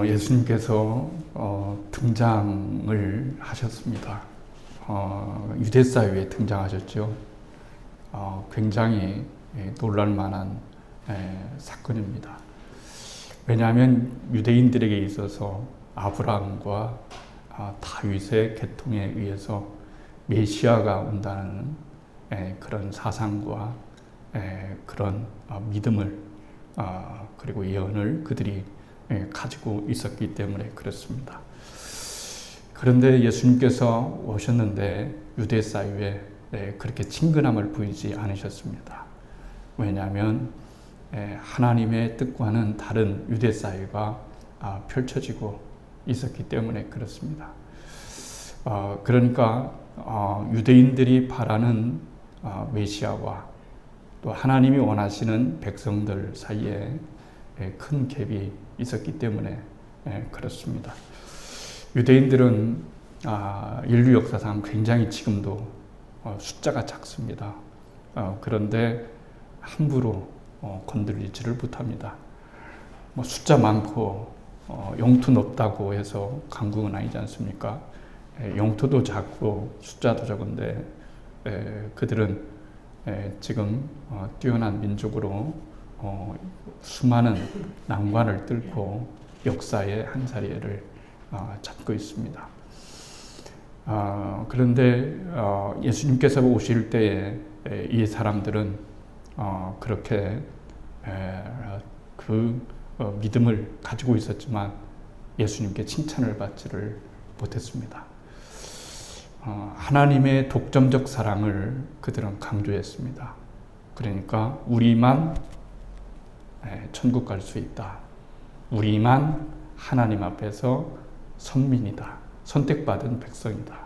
예수님께서 등장을 하셨습니다. 유대 사회에 등장하셨죠. 굉장히 놀랄 만한 사건입니다. 왜냐하면 유대인들에게 있어서 아브라함과 다윗의 계통에 의해서 메시아가 온다는 그런 사상과 그런 믿음을 그리고 예언을 그들이 가지고 있었기 때문에 그렇습니다. 그런데 예수님께서 오셨는데 유대 사회에 그렇게 친근함을 보이지 않으셨습니다. 왜냐하면 하나님의 뜻과는 다른 유대 사회가 펼쳐지고 있었기 때문에 그렇습니다. 그러니까 유대인들이 바라는 메시아와 또 하나님이 원하시는 백성들 사이에 큰 갭이 있었기 때문에 그렇습니다. 유대인들은 인류 역사상 굉장히 지금도 숫자가 작습니다. 그런데 함부로 건드리지를 못합니다. 숫자 많고 영토 넓다고 해서 강국은 아니지 않습니까? 영토도 작고 숫자도 적은데 그들은 지금 뛰어난 민족으로 수많은 난관을 뚫고 역사의 한 자리를 잡고 있습니다. 그런데 예수님께서 오실 때에 이 사람들은 그렇게 그 믿음을 가지고 있었지만 예수님께 칭찬을 받지를 못했습니다. 하나님의 독점적 사랑을 그들은 강조했습니다. 그러니까 우리만 천국 갈 수 있다. 우리만 하나님 앞에서 선민이다. 선택받은 백성이다.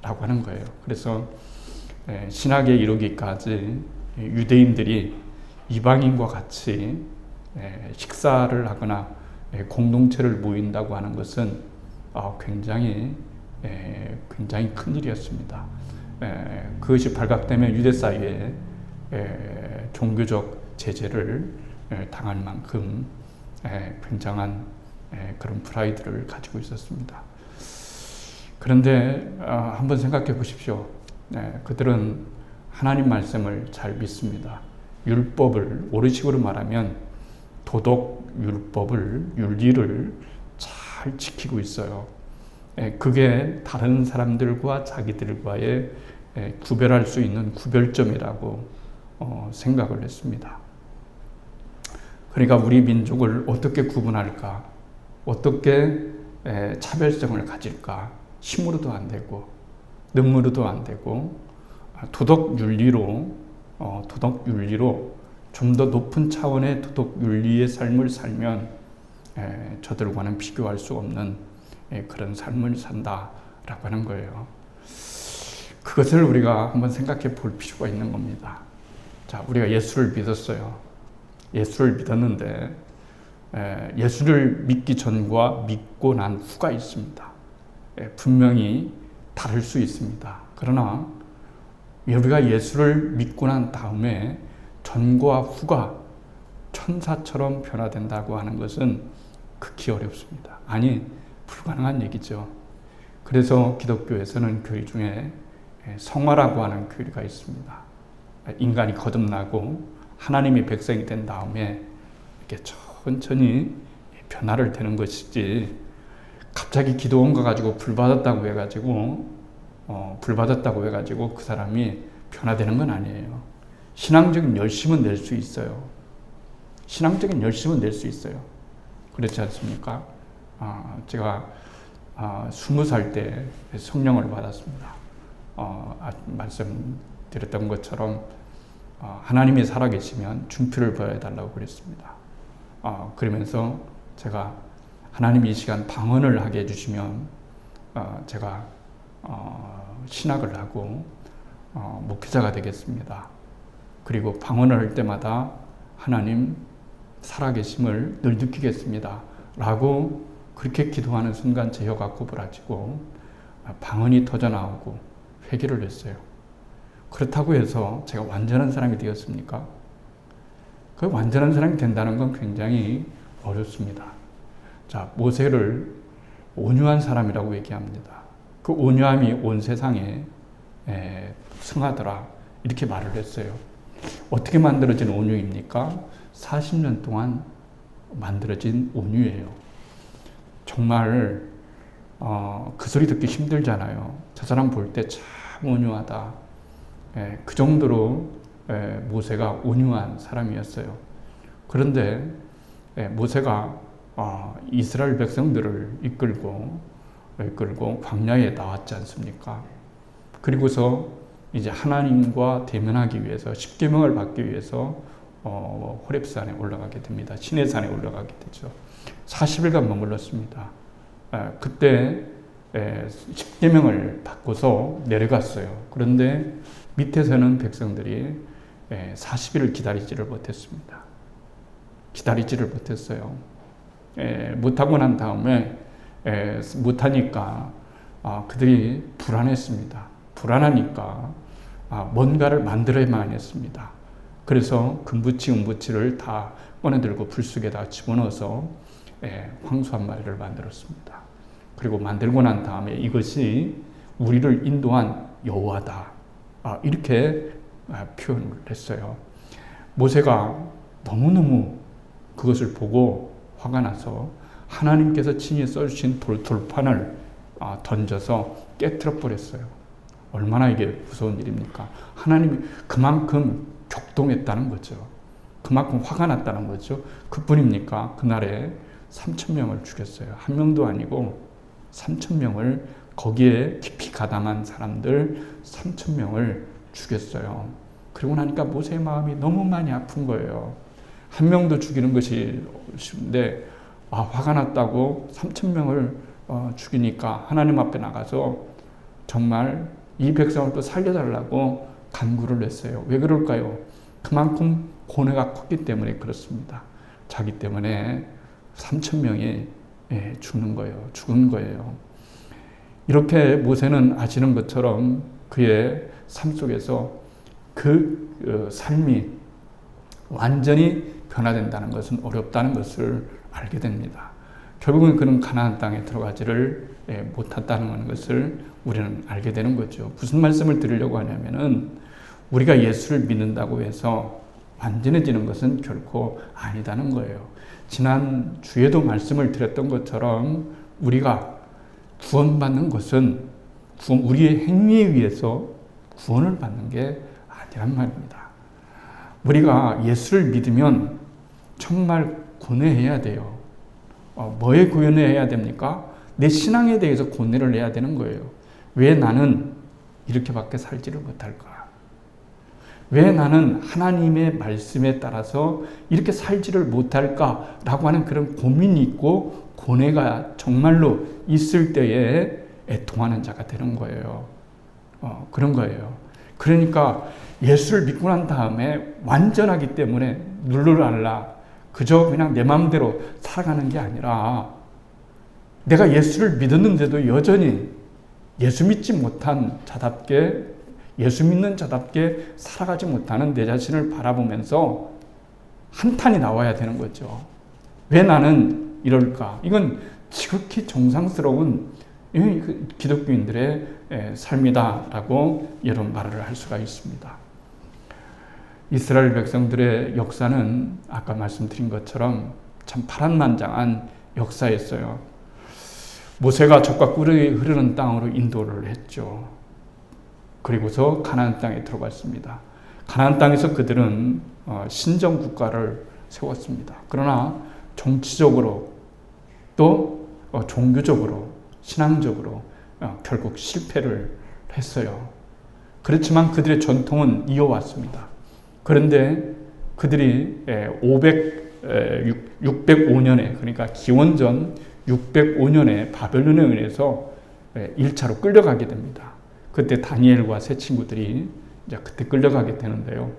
라고 하는 거예요. 그래서 신학에 이르기까지 유대인들이 이방인과 같이 식사를 하거나 공동체를 모인다고 하는 것은 굉장히 큰 일이었습니다. 그것이 발각되면 유대 사회에 종교적 제재를 당할 만큼 굉장한 그런 프라이드를 가지고 있었습니다. 그런데 한번 생각해 보십시오. 그들은 하나님 말씀을 잘 믿습니다. 율법을 오르식으로 말하면 도덕 율법을 윤리를 잘 지키고 있어요. 그게 다른 사람들과 자기들과의 구별할 수 있는 구별점이라고 생각을 했습니다. 그러니까 우리 민족을 어떻게 구분할까? 어떻게 차별성을 가질까? 힘으로도 안 되고 능으로도 안 되고 도덕 윤리로 좀 더 높은 차원의 도덕 윤리의 삶을 살면 저들과는 비교할 수 없는 그런 삶을 산다라고 하는 거예요. 그것을 우리가 한번 생각해 볼 필요가 있는 겁니다. 자, 우리가 예수를 믿었어요. 예수를 믿었는데 예수를 믿기 전과 믿고 난 후가 있습니다. 분명히 다를 수 있습니다. 그러나 우리가 예수를 믿고 난 다음에 전과 후가 천사처럼 변화된다고 하는 것은 극히 어렵습니다. 아니, 불가능한 얘기죠. 그래서 기독교에서는 교리 중에 성화라고 하는 교리가 있습니다. 인간이 거듭나고 하나님의 백성이 된 다음에 이렇게 천천히 변화를 되는 것이지 갑자기 기도원 거 가지고 불 받았다고 해가지고 그 사람이 변화되는 건 아니에요. 신앙적인 열심은 낼 수 있어요. 신앙적인 열심은 낼 수 있어요. 그렇지 않습니까? 제가 20살 때 성령을 받았습니다. 말씀드렸던 것처럼 하나님이 살아계시면 준표를 보여달라고 그랬습니다. 그러면서 제가 하나님이 이 시간 방언을 하게 해주시면 제가 신학을 하고 목회자가 되겠습니다. 그리고 방언을 할 때마다 하나님 살아계심을 늘 느끼겠습니다. 라고 그렇게 기도하는 순간 제 혀가 구부러지고 방언이 터져나오고 회개를 했어요. 그렇다고 해서 제가 완전한 사람이 되었습니까? 그 완전한 사람이 된다는 건 굉장히 어렵습니다. 자, 모세를 온유한 사람이라고 얘기합니다. 그 온유함이 온 세상에 승하더라. 이렇게 말을 했어요. 어떻게 만들어진 온유입니까? 40년 동안 만들어진 온유예요. 정말 그 소리 듣기 힘들잖아요. 저 사람 볼 때 참 온유하다. 그 정도로 모세가 온유한 사람이었어요. 그런데 모세가 이스라엘 백성들을 이끌고 광야에 나왔지 않습니까? 그리고서 이제 하나님과 대면하기 위해서 십계명을 받기 위해서 호렙산에 올라가게 됩니다. 시내산에 올라가게 되죠. 40일간 머물렀습니다. 그때 십계명을 받고서 내려갔어요. 그런데 밑에서는 백성들이 40일을 기다리지를 못했습니다. 기다리지를 못했어요. 못하고 난 다음에 못하니까 그들이 불안했습니다. 불안하니까 뭔가를 만들어야만 했습니다. 그래서 금부치, 은부치를 다 꺼내들고 불 속에다 집어넣어서 황소 한 마리를 만들었습니다. 그리고 만들고 난 다음에 이것이 우리를 인도한 여호와다. 이렇게 표현을 했어요. 모세가 너무너무 그것을 보고 화가 나서 하나님께서 친히 써주신 돌판을 던져서 깨트려 버렸어요. 얼마나 이게 무서운 일입니까? 하나님이 그만큼 격동했다는 거죠. 그만큼 화가 났다는 거죠. 그뿐입니까? 그날에 3,000명을 죽였어요. 한 명도 아니고 3,000명을 거기에 깊이 가담한 사람들 3,000명을 죽였어요. 그러고 나니까 모세의 마음이 너무 많이 아픈 거예요. 한 명도 죽이는 것이 쉬운데 화가 났다고 3,000명을 죽이니까 하나님 앞에 나가서 정말 이 백성을 또 살려달라고 간구를 했어요. 왜 그럴까요? 그만큼 고뇌가 컸기 때문에 그렇습니다. 자기 때문에 3,000명이 죽는 거예요. 죽은 거예요. 이렇게 모세는 아시는 것처럼 그의 삶 속에서 그 삶이 완전히 변화된다는 것은 어렵다는 것을 알게 됩니다. 결국은 그는 가나안 땅에 들어가지를 못했다는 것을 우리는 알게 되는 거죠. 무슨 말씀을 드리려고 하냐면은 우리가 예수를 믿는다고 해서 완전해지는 것은 결코 아니다는 거예요. 지난 주에도 말씀을 드렸던 것처럼 우리가 구원받는 것은 우리의 행위에 의해서 구원을 받는 게 아니란 말입니다. 우리가 예수를 믿으면 정말 고뇌해야 돼요. 뭐에 고뇌해야 됩니까? 내 신앙에 대해서 고뇌를 해야 되는 거예요. 왜 나는 이렇게밖에 살지를 못할까? 왜 나는 하나님의 말씀에 따라서 이렇게 살지를 못할까? 라고 하는 그런 고민이 있고 고뇌가 정말로 있을 때에 애통하는 자가 되는 거예요. 그런 거예요. 그러니까 예수를 믿고 난 다음에 완전하기 때문에 룰루랄라 그저 그냥 내 마음대로 살아가는 게 아니라 내가 예수를 믿었는데도 여전히 예수 믿지 못한 자답게 예수 믿는 자답게 살아가지 못하는 내 자신을 바라보면서 한탄이 나와야 되는 거죠. 왜 나는 이럴까? 이건 지극히 정상스러운 기독교인들의 삶이다라고 이런 말을 할 수가 있습니다. 이스라엘 백성들의 역사는 아까 말씀드린 것처럼 참 파란만장한 역사였어요. 모세가 젖과 꿀이 흐르는 땅으로 인도를 했죠. 그리고서 가나안 땅에 들어갔습니다. 가나안 땅에서 그들은 신정 국가를 세웠습니다. 그러나 정치적으로 또 종교적으로 신앙적으로 결국 실패를 했어요. 그렇지만 그들의 전통은 이어왔습니다. 그런데 그들이 605년에 그러니까 기원전 605년에 바벨론에 의해서 1차로 끌려가게 됩니다. 그때 다니엘과 세 친구들이 이제 그때 끌려가게 되는데요.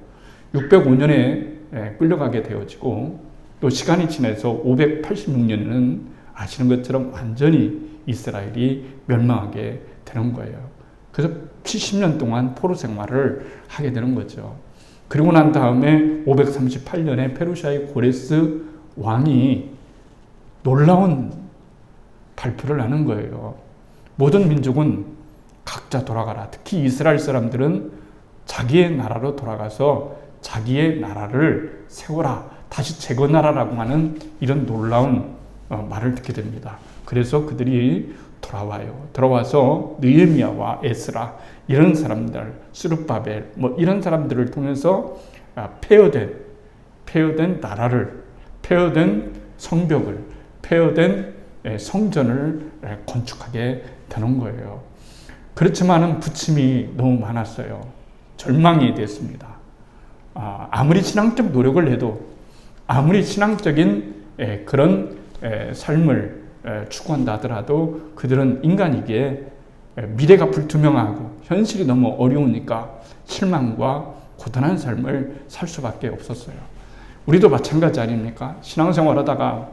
605년에 끌려가게 되어지고 또 시간이 지나서 586년에는 아시는 것처럼 완전히 이스라엘이 멸망하게 되는 거예요. 그래서 70년 동안 포로 생활을 하게 되는 거죠. 그리고 난 다음에 538년에 페르시아의 고레스 왕이 놀라운 발표를 하는 거예요. 모든 민족은 각자 돌아가라. 특히 이스라엘 사람들은 자기의 나라로 돌아가서 자기의 나라를 세워라. 다시 재건하라라고 하는 이런 놀라운 말을 듣게 됩니다. 그래서 그들이 돌아와요. 돌아와서 느헤미야와 에스라 이런 사람들, 스룹바벨 이런 사람들을 통해서 폐허된 나라를, 폐허된 성벽을, 폐허된 성전을 건축하게 되는 거예요. 그렇지만은 부침이 너무 많았어요. 절망이 됐습니다. 아무리 신앙적 노력을 해도, 아무리 신앙적인 그런 삶을 추구한다 하더라도 그들은 인간이기에 미래가 불투명하고 현실이 너무 어려우니까 실망과 고단한 삶을 살 수밖에 없었어요. 우리도 마찬가지 아닙니까? 신앙생활 하다가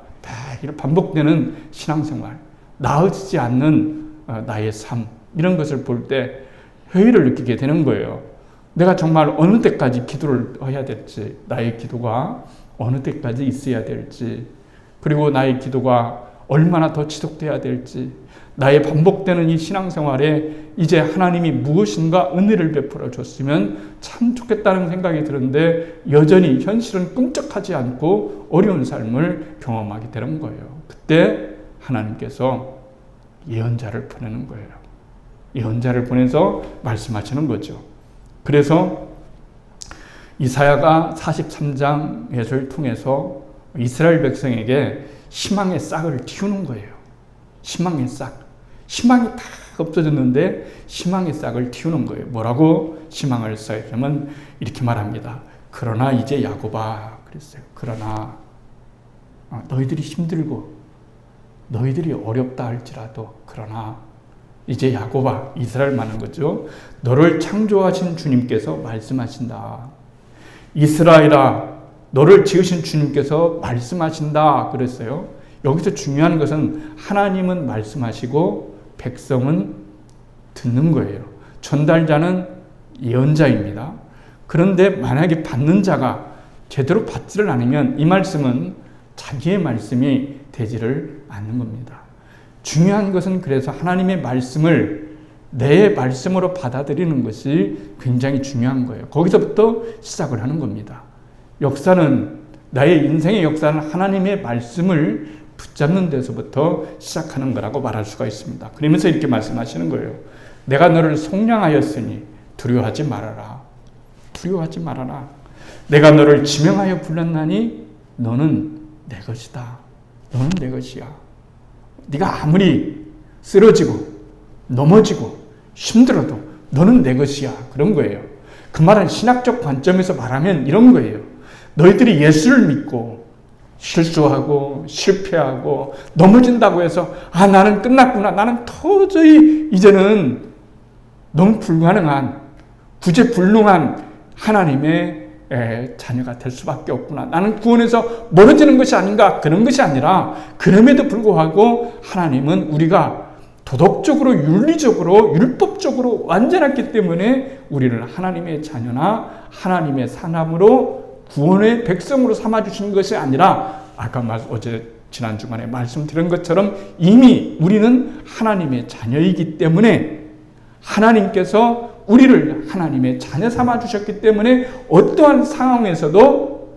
이런 반복되는 신앙생활, 나아지지 않는 나의 삶, 이런 것을 볼 때 회의를 느끼게 되는 거예요. 내가 정말 어느 때까지 기도를 해야 될지, 나의 기도가 어느 때까지 있어야 될지, 그리고 나의 기도가 얼마나 더 지속돼야 될지, 나의 반복되는 이 신앙생활에 이제 하나님이 무엇인가 은혜를 베풀어 줬으면 참 좋겠다는 생각이 드는데 여전히 현실은 꿈쩍하지 않고 어려운 삶을 경험하게 되는 거예요. 그때 하나님께서 예언자를 보내는 거예요. 예언자를 보내서 말씀하시는 거죠. 그래서 이사야가 43장을 통해서 이스라엘 백성에게 희망의 싹을 틔우는 거예요. 희망의 싹. 희망이 다 없어졌는데 희망의 싹을 틔우는 거예요. 뭐라고 희망을 쌓으려면 이렇게 말합니다. 그러나 이제 야곱아, 그랬어요. 그러나 너희들이 힘들고 너희들이 어렵다 할지라도, 그러나 이제 야곱아, 이스라엘 말하는 거죠. 너를 창조하신 주님께서 말씀하신다. 이스라엘아, 너를 지으신 주님께서 말씀하신다 그랬어요. 여기서 중요한 것은 하나님은 말씀하시고 백성은 듣는 거예요. 전달자는 예언자입니다. 그런데 만약에 받는 자가 제대로 받지를 않으면 이 말씀은 자기의 말씀이 되지를 않는 겁니다. 중요한 것은 그래서 하나님의 말씀을 내 말씀으로 받아들이는 것이 굉장히 중요한 거예요. 거기서부터 시작을 하는 겁니다. 역사는, 나의 인생의 역사는 하나님의 말씀을 붙잡는 데서부터 시작하는 거라고 말할 수가 있습니다. 그러면서 이렇게 말씀하시는 거예요. 내가 너를 속량하였으니 두려워하지 말아라. 두려워하지 말아라. 내가 너를 지명하여 불렀나니 너는 내 것이다. 너는 내 것이야. 네가 아무리 쓰러지고 넘어지고 힘들어도 너는 내 것이야. 그런 거예요. 그 말은 신학적 관점에서 말하면 이런 거예요. 너희들이 예수를 믿고 실수하고 실패하고 넘어진다고 해서 나는 끝났구나. 나는 도저히 이제는 너무 불가능한, 구제불능한 하나님의 자녀가 될 수밖에 없구나. 나는 구원에서 멀어지는 것이 아닌가. 그런 것이 아니라 그럼에도 불구하고 하나님은 우리가 도덕적으로, 윤리적으로, 율법적으로 완전했기 때문에 우리를 하나님의 자녀나 하나님의 사람으로 구원의 백성으로 삼아주신 것이 아니라 아까 지난 주간에 말씀드린 것처럼 이미 우리는 하나님의 자녀이기 때문에 하나님께서 우리를 하나님의 자녀 삼아주셨기 때문에 어떠한 상황에서도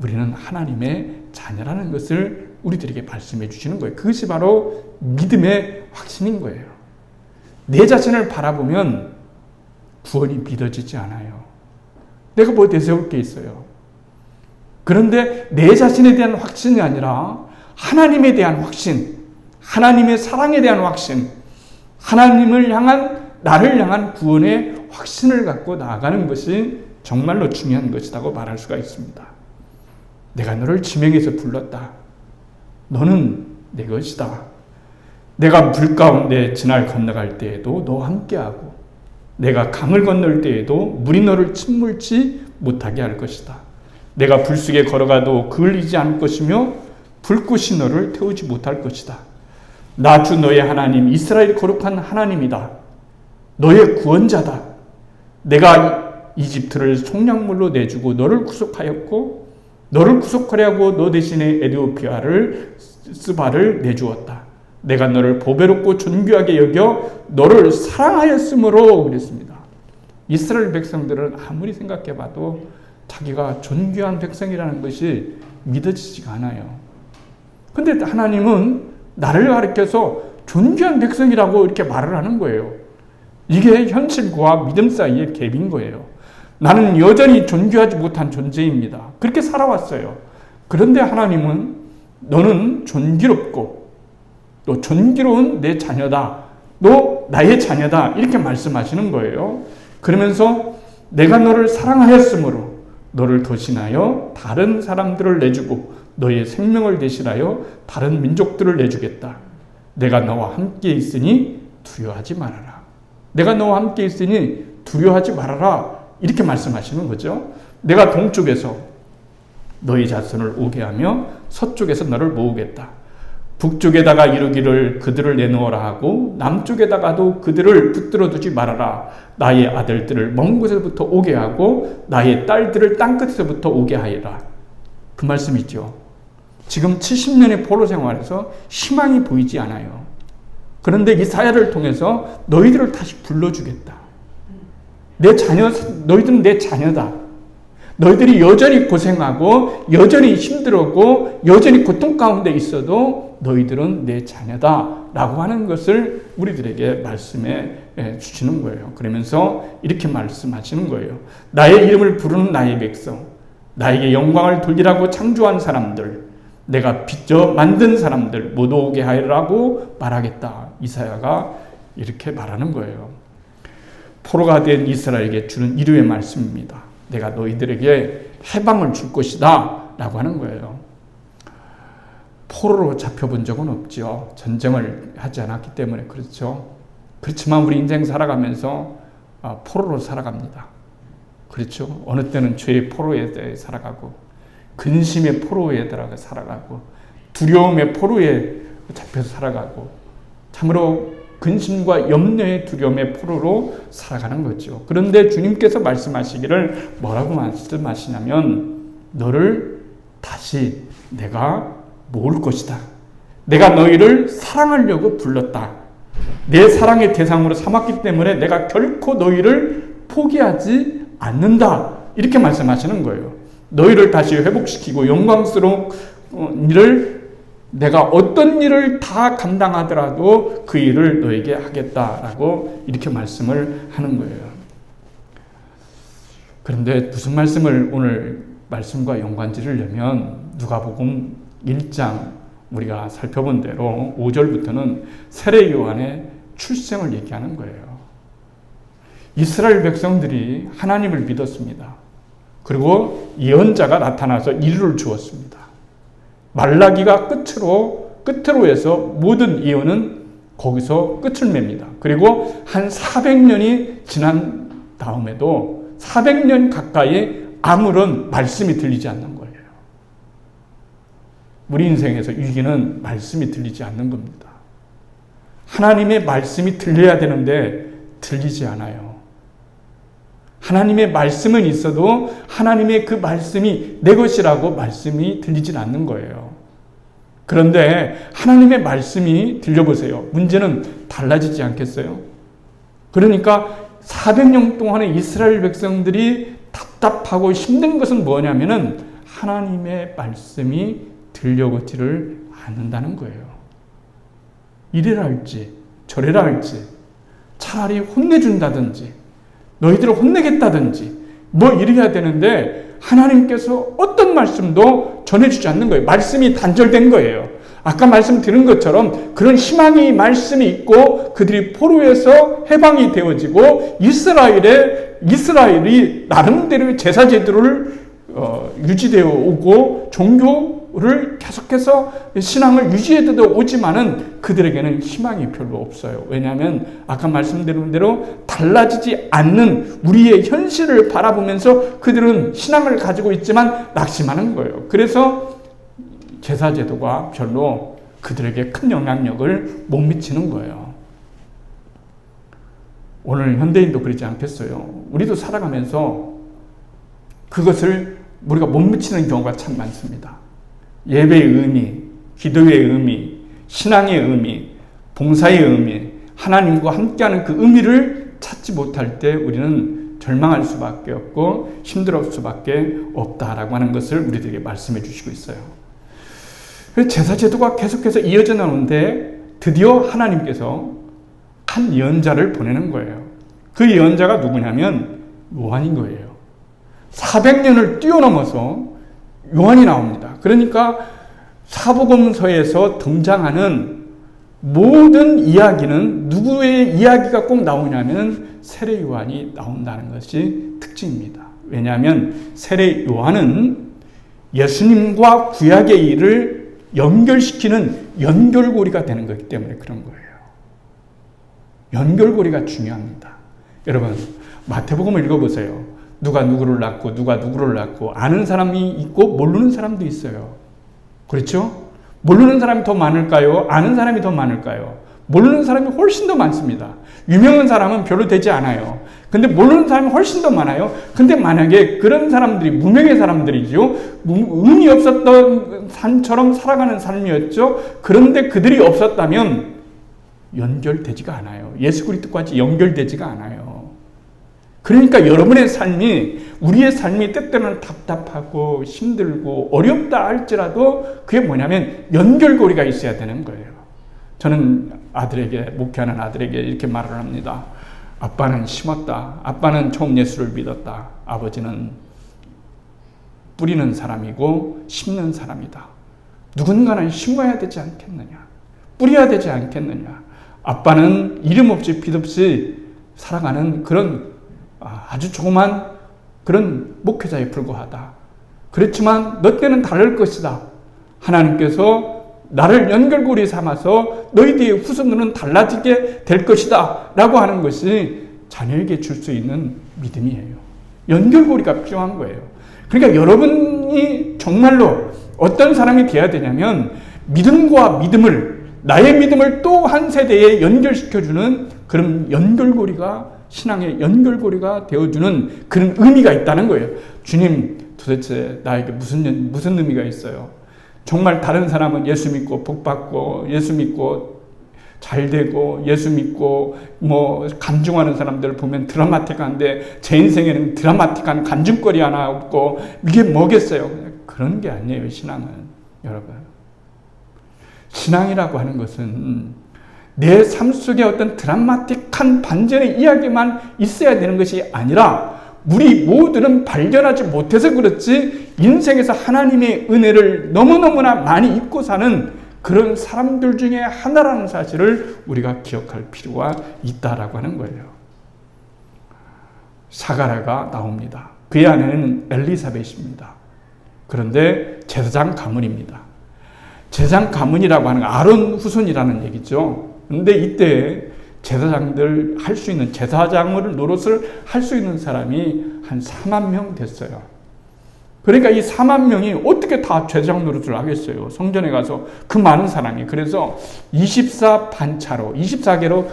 우리는 하나님의 자녀라는 것을 우리들에게 말씀해 주시는 거예요. 그것이 바로 믿음의 확신인 거예요. 내 자신을 바라보면 구원이 믿어지지 않아요. 내가 뭐 내세울 게 있어요. 그런데 내 자신에 대한 확신이 아니라 하나님에 대한 확신, 하나님의 사랑에 대한 확신, 하나님을 향한, 나를 향한 구원의 확신을 갖고 나아가는 것이 정말로 중요한 것이라고 말할 수가 있습니다. 내가 너를 지명해서 불렀다. 너는 내 것이다. 내가 물 가운데 지날 건너갈 때에도 너와 함께하고 내가 강을 건널 때에도 물이 너를 침몰치 못하게 할 것이다. 내가 불 속에 걸어가도 그을리지 않을 것이며 불꽃이 너를 태우지 못할 것이다. 나 주 너의 하나님 이스라엘 거룩한 하나님이다. 너의 구원자다. 내가 이집트를 속량물로 내주고 너를 구속하였고 너를 구속하려고 너 대신에 에디오피아를 스바를 내주었다. 내가 너를 보배롭고 존귀하게 여겨 너를 사랑하였으므로 그랬습니다. 이스라엘 백성들은 아무리 생각해봐도 자기가 존귀한 백성이라는 것이 믿어지지가 않아요. 근데 하나님은 나를 가리켜서 존귀한 백성이라고 이렇게 말을 하는 거예요. 이게 현실과 믿음 사이의 갭인 거예요. 나는 여전히 존귀하지 못한 존재입니다. 그렇게 살아왔어요. 그런데 하나님은 너는 존귀롭고 또 존귀로운 내 자녀다. 너 나의 자녀다. 이렇게 말씀하시는 거예요. 그러면서 내가 너를 사랑하였으므로 너를 도신하여 다른 사람들을 내주고 너의 생명을 대신하여 다른 민족들을 내주겠다. 내가 너와 함께 있으니 두려워하지 말아라. 내가 너와 함께 있으니 두려워하지 말아라. 이렇게 말씀하시는 거죠. 내가 동쪽에서 너희 자손을 오게 하며 서쪽에서 너를 모으겠다. 북쪽에다가 이르기를 그들을 내놓으라 하고 남쪽에다가도 그들을 붙들어 두지 말아라. 나의 아들들을 먼 곳에서부터 오게 하고 나의 딸들을 땅끝에서부터 오게 하여라. 그 말씀이죠. 지금 70년의 포로 생활에서 희망이 보이지 않아요. 그런데 이사야를 통해서 너희들을 다시 불러주겠다. 내 자녀, 너희들은 내 자녀다. 너희들이 여전히 고생하고 여전히 힘들었고 여전히 고통 가운데 있어도 너희들은 내 자녀다 라고 하는 것을 우리들에게 말씀해 주시는 거예요. 그러면서 이렇게 말씀하시는 거예요. 나의 이름을 부르는 나의 백성, 나에게 영광을 돌리라고 창조한 사람들, 내가 빚져 만든 사람들 모두 오게 하라고 말하겠다. 이사야가 이렇게 말하는 거예요. 포로가 된 이스라엘에게 주는 이르의 말씀입니다. 내가 너희들에게 해방을 줄 것이다 라고 하는 거예요. 포로로 잡혀본 적은 없죠. 전쟁을 하지 않았기 때문에 그렇죠. 그렇지만 우리 인생 살아가면서 포로로 살아갑니다. 그렇죠. 어느 때는 죄의 포로에 대해 살아가고 근심의 포로에 들어가 살아가고 두려움의 포로에 잡혀서 살아가고 참으로 근심과 염려의 두려움의 포로로 살아가는 거죠. 그런데 주님께서 말씀하시기를 뭐라고 말씀하시냐면 너를 다시 내가 모을 것이다. 내가 너희를 사랑하려고 불렀다. 내 사랑의 대상으로 삼았기 때문에 내가 결코 너희를 포기하지 않는다. 이렇게 말씀하시는 거예요. 너희를 다시 회복시키고 영광스러운 일을 내가 어떤 일을 다 감당하더라도 그 일을 너에게 하겠다라고 이렇게 말씀을 하는 거예요. 그런데 무슨 말씀을 오늘 말씀과 연관지으려면 누가복음 1장 우리가 살펴본 대로 5절부터는 세례 요한의 출생을 얘기하는 거예요. 이스라엘 백성들이 하나님을 믿었습니다. 그리고 예언자가 나타나서 이루를 주었습니다. 말라기가 끝으로 해서 모든 예언은 거기서 끝을 맺습니다. 그리고 한 400년이 지난 다음에도 400년 가까이 아무런 말씀이 들리지 않는 거예요. 우리 인생에서 위기는 말씀이 들리지 않는 겁니다. 하나님의 말씀이 들려야 되는데 들리지 않아요. 하나님의 말씀은 있어도 하나님의 그 말씀이 내 것이라고 말씀이 들리질 않는 거예요. 그런데 하나님의 말씀이 들려보세요. 문제는 달라지지 않겠어요? 그러니까 400년 동안의 이스라엘 백성들이 답답하고 힘든 것은 뭐냐면은 하나님의 말씀이 들려오지를 않는다는 거예요. 이래라 할지 저래라 할지 차라리 혼내준다든지 너희들을 혼내겠다든지 뭐 이래야 되는데 하나님께서 어떤 말씀도 전해주지 않는 거예요. 말씀이 단절된 거예요. 아까 말씀드린 것처럼 그런 희망의 말씀이 있고 그들이 포로에서 해방이 되어지고 이스라엘이 나름대로 제사 제도를 유지되어 오고 종교를 계속해서 신앙을 유지해도 오지만은 그들에게는 희망이 별로 없어요. 왜냐하면 아까 말씀드린 대로 달라지지 않는 우리의 현실을 바라보면서 그들은 신앙을 가지고 있지만 낙심하는 거예요. 그래서 제사 제도가 별로 그들에게 큰 영향력을 못 미치는 거예요. 오늘 현대인도 그러지 않겠어요? 우리도 살아가면서 그것을 우리가 못 미치는 경우가 참 많습니다. 예배의 의미, 기도의 의미, 신앙의 의미, 봉사의 의미, 하나님과 함께하는 그 의미를 찾지 못할 때 우리는 절망할 수밖에 없고 힘들어할 수밖에 없다라고 하는 것을 우리들에게 말씀해 주시고 있어요. 제사제도가 계속해서 이어져 나오는데 드디어 하나님께서 한 예언자를 보내는 거예요. 그 예언자가 누구냐면 요한인 거예요. 400년을 뛰어넘어서 요한이 나옵니다. 그러니까 사복음서에서 등장하는 모든 이야기는 누구의 이야기가 꼭 나오냐면 세례 요한이 나온다는 것이 특징입니다. 왜냐하면 세례 요한은 예수님과 구약의 일을 연결시키는 연결고리가 되는 것이기 때문에 그런 거예요. 연결고리가 중요합니다. 여러분, 마태복음을 읽어보세요. 누가 누구를 낳고 누가 누구를 낳고 아는 사람이 있고 모르는 사람도 있어요. 그렇죠? 모르는 사람이 더 많을까요? 아는 사람이 더 많을까요? 모르는 사람이 훨씬 더 많습니다. 유명한 사람은 별로 되지 않아요. 근데 모르는 사람이 훨씬 더 많아요. 근데 만약에 그런 사람들이 무명의 사람들이죠. 의미 없었던 삶처럼 살아가는 삶이었죠. 그런데 그들이 없었다면 연결되지가 않아요. 예수 그리스도까지 연결되지가 않아요. 그러니까 여러분의 삶이, 우리의 삶이 때때로는 답답하고 힘들고 어렵다 할지라도 그게 뭐냐면 연결고리가 있어야 되는 거예요. 저는 아들에게, 목회하는 아들에게 이렇게 말을 합니다. 아빠는 심었다. 아빠는 처음 예수를 믿었다. 아버지는 뿌리는 사람이고 심는 사람이다. 누군가는 심어야 되지 않겠느냐. 뿌려야 되지 않겠느냐. 아빠는 이름 없이 빛 없이 살아가는 그런 아주 조그만 그런 목회자에 불과하다. 그렇지만 너 때는 다를 것이다. 하나님께서 나를 연결고리 삼아서 너희들의 후손들은 달라지게 될 것이다 라고 하는 것이 자녀에게 줄 수 있는 믿음이에요. 연결고리가 필요한 거예요. 그러니까 여러분이 정말로 어떤 사람이 되어야 되냐면 믿음과 믿음을, 나의 믿음을 또 한 세대에 연결시켜주는 그런 연결고리가, 신앙의 연결고리가 되어주는 그런 의미가 있다는 거예요. 주님, 도대체 나에게 무슨 의미가 있어요? 정말 다른 사람은 예수 믿고 복 받고 예수 믿고 잘 되고 예수 믿고 뭐 간증하는 사람들 보면 드라마틱한데 제 인생에는 드라마틱한 간증거리 하나 없고 이게 뭐겠어요? 그런 게 아니에요. 신앙은. 여러분, 신앙이라고 하는 것은 내 삶 속에 어떤 드라마틱한 반전의 이야기만 있어야 되는 것이 아니라 우리 모두는 발견하지 못해서 그렇지 인생에서 하나님의 은혜를 너무너무나 많이 잊고 사는 그런 사람들 중에 하나라는 사실을 우리가 기억할 필요가 있다라고 하는 거예요. 사가랴가 나옵니다. 그의 아내는 엘리사벳입니다. 그런데 제사장 가문입니다. 제사장 가문이라고 하는 건 아론 후손이라는 얘기죠. 그런데 이때 제사장들 할 수 있는, 제사장을 노릇을 할 수 있는 사람이 한 4만 명 됐어요. 그러니까 이 4만 명이 어떻게 다 제사장 노릇을 하겠어요? 성전에 가서 그 많은 사람이. 그래서 24반차로, 24개로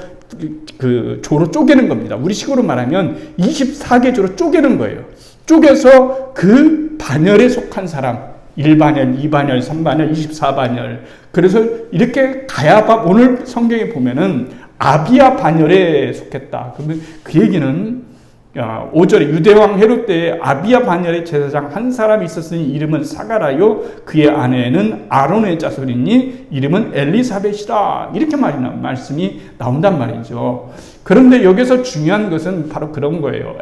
그 조로 쪼개는 겁니다. 우리 식으로 말하면 24개 조로 쪼개는 거예요. 쪼개서 그 반열에 속한 사람, 1반열, 2반열, 3반열, 24반열. 그래서 이렇게 가야바, 오늘 성경에 보면은 아비야 반열에 속했다. 그러면 그 얘기는 5절에 유대왕 헤롯 때에 아비야 반열의 제사장 한 사람이 있었으니 이름은 사가랴요 그의 아내는 아론의 자손이니 이름은 엘리사벳이라. 이렇게 말씀이 나온단 말이죠. 그런데 여기서 중요한 것은 바로 그런 거예요.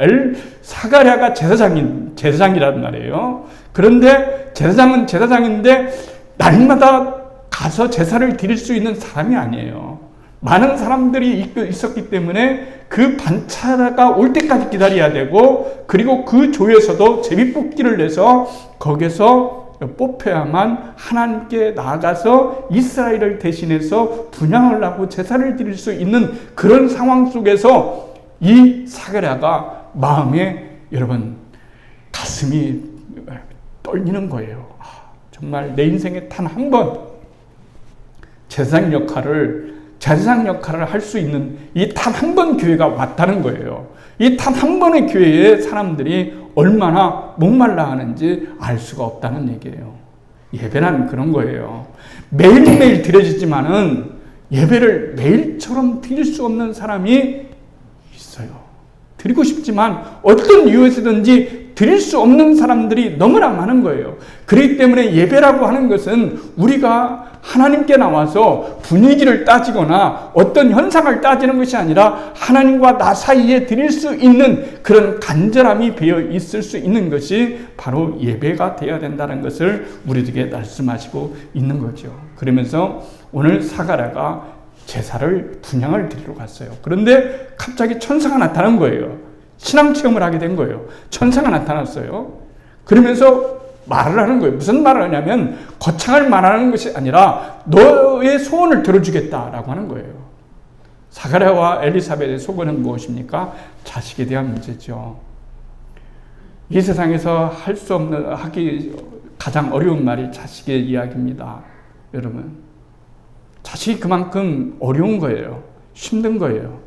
사가랴가 제사장이란 말이에요. 그런데 제사장은 제사장인데 날마다 가서 제사를 드릴 수 있는 사람이 아니에요. 많은 사람들이 있었기 때문에 그 반차가 올 때까지 기다려야 되고, 그리고 그 조에서도 제비뽑기를 내서 거기서 뽑혀야만 하나님께 나아가서 이스라엘을 대신해서 분향을 하고 제사를 드릴 수 있는 그런 상황 속에서 이 사가랴가 마음에, 여러분, 가슴이 떨리는 거예요. 정말 내 인생에 단 한 번 제사장 역할을 할 수 있는 이 단 한 번 기회가 왔다는 거예요. 이 단 한 번의 기회에 사람들이 얼마나 목말라 하는지 알 수가 없다는 얘기예요. 예배는 그런 거예요. 매일매일 드려지지만은 예배를 매일처럼 드릴 수 없는 사람이 있어요. 드리고 싶지만 어떤 이유에서든지 드릴 수 없는 사람들이 너무나 많은 거예요. 그렇기 때문에 예배라고 하는 것은 우리가 하나님께 나와서 분위기를 따지거나 어떤 현상을 따지는 것이 아니라 하나님과 나 사이에 드릴 수 있는 그런 간절함이 배어 있을 수 있는 것이 바로 예배가 되어야 된다는 것을 우리에게 말씀하시고 있는 거죠. 그러면서 오늘 사가랴가 제사를 분향을 드리러 갔어요. 그런데 갑자기 천사가 나타난 거예요. 신앙 체험을 하게 된 거예요. 천사가 나타났어요. 그러면서 말을 하는 거예요. 무슨 말을 하냐면 거창을 말하는 것이 아니라 너의 소원을 들어주겠다라고 하는 거예요. 사가랴와 엘리사벳의 소원은 무엇입니까? 자식에 대한 문제죠. 이 세상에서 할 수 없는, 하기 가장 어려운 말이 자식의 이야기입니다. 여러분, 자식이 그만큼 어려운 거예요. 힘든 거예요.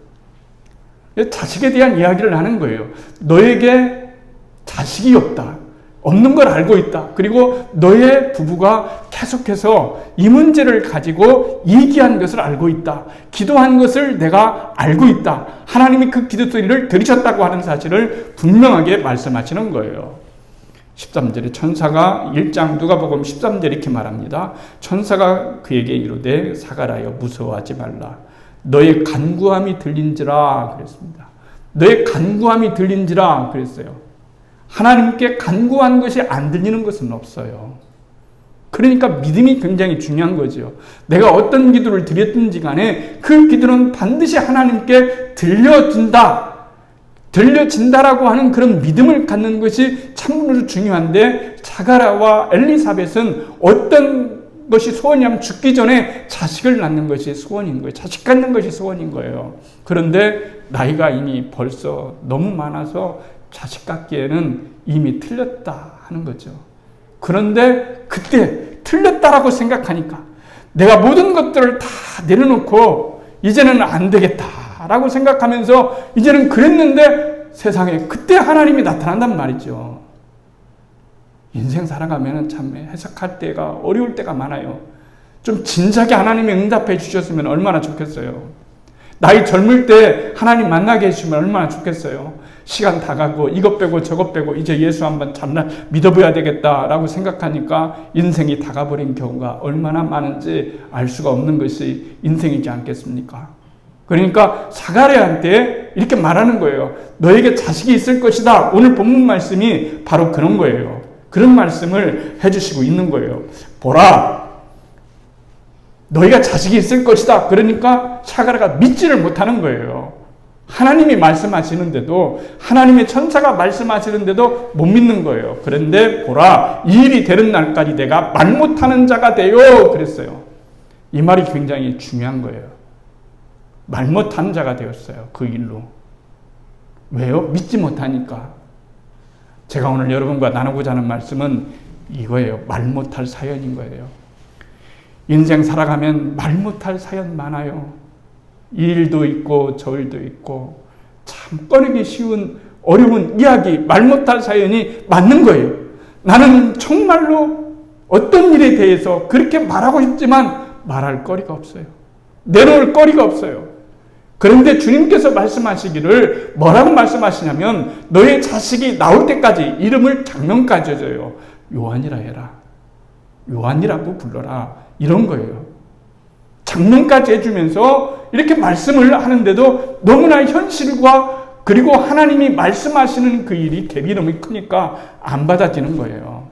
자식에 대한 이야기를 하는 거예요. 너에게 자식이 없다. 없는 걸 알고 있다. 그리고 너의 부부가 계속해서 이 문제를 가지고 이기한 것을 알고 있다. 기도한 것을 내가 알고 있다. 하나님이 그 기도 소리를 들으셨다고 하는 사실을 분명하게 말씀하시는 거예요. 13절에 천사가 1장 누가복음 13절에 이렇게 말합니다. 천사가 그에게 이르되 사가랴여 무서워하지 말라. 너의 간구함이 들린지라 그랬습니다. 너의 간구함이 들린지라 그랬어요. 하나님께 간구한 것이 안 들리는 것은 없어요. 그러니까 믿음이 굉장히 중요한 거죠. 내가 어떤 기도를 드렸든지 간에 그 기도는 반드시 하나님께 들려진다라고 하는 그런 믿음을 갖는 것이 참으로 중요한데 사가랴와 엘리사벳은 어떤 것이 소원이냐면 죽기 전에 자식을 낳는 것이 소원인 거예요. 자식 갖는 것이 소원인 거예요. 그런데 나이가 이미 벌써 너무 많아서 자식 갖기에는 이미 틀렸다 하는 거죠. 그런데 그때 틀렸다라고 생각하니까 내가 모든 것들을 다 내려놓고 이제는 안 되겠다라고 생각하면서 이제는 그랬는데 세상에 그때 하나님이 나타난단 말이죠. 인생 살아가면 참 해석할 때가 어려울 때가 많아요. 좀 진작에 하나님이 응답해 주셨으면 얼마나 좋겠어요. 나이 젊을 때 하나님 만나게 해주시면 얼마나 좋겠어요. 시간 다 가고 이것 빼고 저것 빼고 이제 예수 한번 참나 믿어봐야 되겠다라고 생각하니까 인생이 다 가버린 경우가 얼마나 많은지 알 수가 없는 것이 인생이지 않겠습니까? 그러니까 사가랴한테 이렇게 말하는 거예요. 너에게 자식이 있을 것이다. 오늘 본문 말씀이 바로 그런 거예요. 그런 말씀을 해주시고 있는 거예요. 보라, 너희가 자식이 있을 것이다. 그러니까 사가랴가 믿지를 못하는 거예요. 하나님이 말씀하시는데도, 하나님의 천사가 말씀하시는데도 못 믿는 거예요. 그런데 보라, 이 일이 되는 날까지 내가 말 못하는 자가 되요 그랬어요. 이 말이 굉장히 중요한 거예요. 말 못하는 자가 되었어요. 그 일로. 왜요? 믿지 못하니까. 제가 오늘 여러분과 나누고자 하는 말씀은 이거예요. 말 못할 사연인 거예요. 인생 살아가면 말 못할 사연 많아요. 이 일도 있고 저 일도 있고 참 꺼내기 쉬운 어려운 이야기, 말 못할 사연이 많는 거예요. 나는 정말로 어떤 일에 대해서 그렇게 말하고 싶지만 말할 거리가 없어요. 내놓을 거리가 없어요. 그런데 주님께서 말씀하시기를 뭐라고 말씀하시냐면 너의 자식이 나올 때까지 이름을 장명까지 줘요. 요한이라 해라. 요한이라고 불러라. 이런 거예요. 장명까지 해주면서 이렇게 말씀을 하는데도 너무나 현실과 그리고 하나님이 말씀하시는 그 일이 갭이 너무 크니까 안 받아지는 거예요.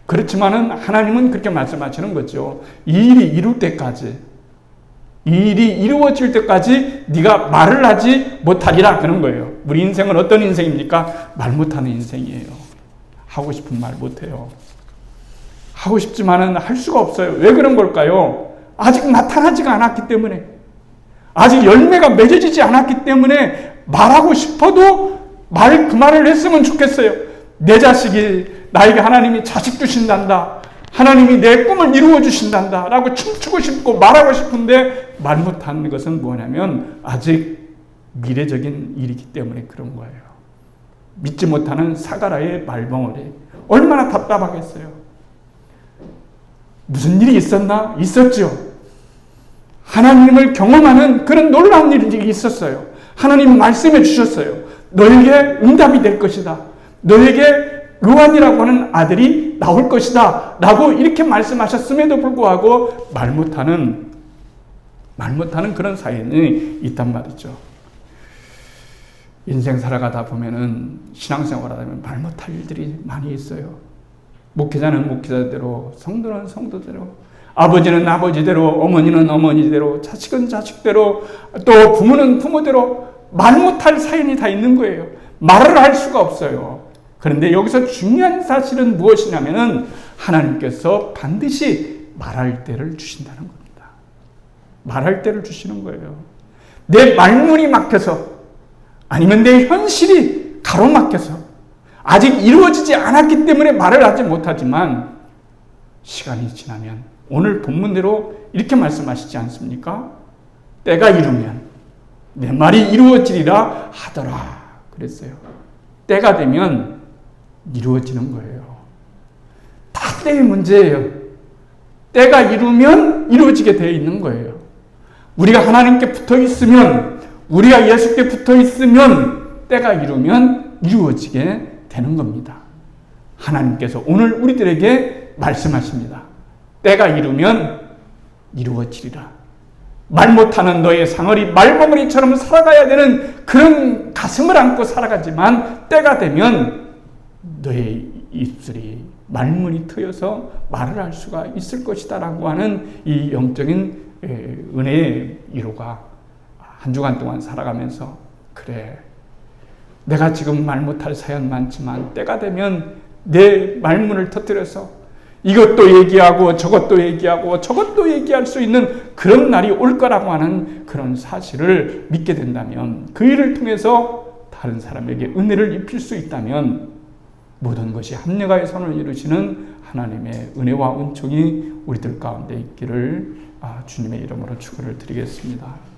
그렇지만은 하나님은 그렇게 말씀하시는 거죠. 이 일이 이룰 때까지, 이 일이 이루어질 때까지 네가 말을 하지 못하리라 그런 거예요. 우리 인생은 어떤 인생입니까? 말 못하는 인생이에요. 하고 싶은 말 못해요. 하고 싶지만은 할 수가 없어요. 왜 그런 걸까요? 아직 나타나지가 않았기 때문에, 아직 열매가 맺어지지 않았기 때문에 말하고 싶어도 그 말을 했으면 좋겠어요. 내 자식이 나에게 하나님이 자식 주신단다. 하나님이 내 꿈을 이루어 주신단다. 라고 춤추고 싶고 말하고 싶은데 말 못하는 것은 뭐냐면 아직 미래적인 일이기 때문에 그런 거예요. 믿지 못하는 사가랴의 말벙어리. 얼마나 답답하겠어요. 무슨 일이 있었나? 있었죠. 하나님을 경험하는 그런 놀라운 일이 있었어요. 하나님 말씀해 주셨어요. 너에게 응답이 될 것이다. 너에게 요한이라고 하는 아들이 나올 것이다. 라고 이렇게 말씀하셨음에도 불구하고 말 못하는 그런 사연이 있단 말이죠. 인생 살아가다 보면은 신앙생활하다 보면 말 못할 일들이 많이 있어요. 목회자는 목회자대로, 성도는 성도대로, 아버지는 아버지대로, 어머니는 어머니대로, 자식은 자식대로, 또 부모는 부모대로 말 못할 사연이 다 있는 거예요. 말을 할 수가 없어요. 그런데 여기서 중요한 사실은 무엇이냐면은 하나님께서 반드시 말할 때를 주신다는 겁니다. 말할 때를 주시는 거예요. 내 말문이 막혀서 아니면 내 현실이 가로막혀서 아직 이루어지지 않았기 때문에 말을 하지 못하지만 시간이 지나면 오늘 본문대로 이렇게 말씀하시지 않습니까? 때가 이르면 내 말이 이루어지리라 하더라 그랬어요. 때가 되면 이루어지는 거예요. 다 때의 문제예요. 때가 이루면 이루어지게 되어 있는 거예요. 우리가 하나님께 붙어 있으면, 우리가 예수께 붙어 있으면 때가 이루면 이루어지게 되는 겁니다. 하나님께서 오늘 우리들에게 말씀하십니다. 때가 이루면 이루어지리라. 말 못하는 너의 상어리 말버무리처럼 살아가야 되는 그런 가슴을 안고 살아가지만 때가 되면 너의 입술이 말문이 트여서 말을 할 수가 있을 것이다 라고 하는 이 영적인 은혜의 위로가 한 주간 동안 살아가면서, 그래, 내가 지금 말 못할 사연 많지만 때가 되면 내 말문을 터뜨려서 이것도 얘기하고 저것도 얘기하고 저것도 얘기할 수 있는 그런 날이 올 거라고 하는 그런 사실을 믿게 된다면, 그 일을 통해서 다른 사람에게 은혜를 입힐 수 있다면 모든 것이 합력하여 선을 이루시는 하나님의 은혜와 은총이 우리들 가운데 있기를 주님의 이름으로 축원을 드리겠습니다.